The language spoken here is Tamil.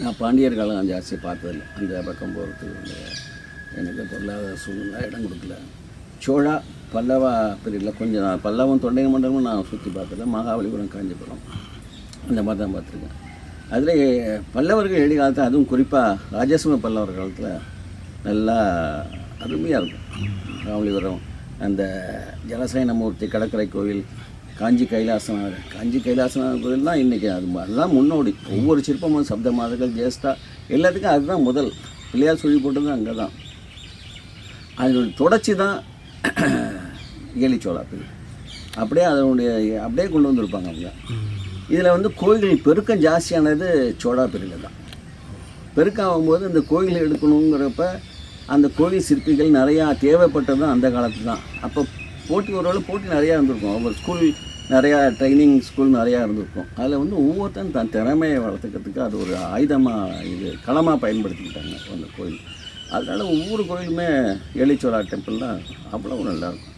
நான் பாண்டியர் காலம் ஜாஸ்தி பார்த்ததில்லை. அந்த பக்கம் போகிறதுக்கு எனக்கு பொருளாதார சூழ்நிலை இடம் கொடுக்கல. சோழா பல்லவா பீரியடில் கொஞ்சம் நான் பல்லவம் தொண்டை மண்டலமும் நான் சுற்றி பார்த்ததில்லை. மகாபலிபுரம், காஞ்சிபுரம் அந்த மாதிரி தான் பார்த்துருக்கேன். அதில் பல்லவர்கள் எளிய காலத்தில், அதுவும் குறிப்பாக ராஜசிம்ம பல்லவர் காலத்தில் நல்லா அருமையாக இருக்கும். மகாபலிபுரம் அந்த ஜலசைனமூர்த்தி கடற்கரை கோவில், காஞ்சி கைலாசநாதர் கோவில் தான் இன்றைக்கி அதுதான் முன்னோடி. ஒவ்வொரு சிற்பமும் சப்த மாதர்கள், ஜேஷ்டா எல்லாத்துக்கும் அதுதான் முதல். பிள்ளையார் சொல்லி போட்டது அங்கே தான். அதனுடைய தொடர்ச்சி தான் ஏலிச்சோழா பீரியட். அப்படியே கொண்டு வந்திருப்பாங்க அவங்க. இதில் கோயில்கள் பெருக்கம் ஜாஸ்தியானது சோழா பீரியடில் தான். பெருக்கம் ஆகும்போது இந்த கோயில் எடுக்கணுங்கிறப்ப அந்த கோவில் சிற்பிகள் நிறையா தேவைப்பட்டது அந்த காலத்து தான். அப்போ போட்டி நிறையா இருந்திருக்கும். ஒவ்வொரு ஸ்கூல் நிறையா ட்ரைனிங் ஸ்கூல் நிறையா இருந்திருக்கும். அதில் ஒவ்வொருத்தரும் தன் திறமையை வளர்த்துக்கிறதுக்கு அது ஒரு ஆயுதமாக களமாக பயன்படுத்திக்கிட்டாங்க அந்த கோயில். அதனால் ஒவ்வொரு கோயிலுமே ஏலிச்சோழா டெம்பிள் தான் அவ்வளோ நல்லாயிருக்கும்.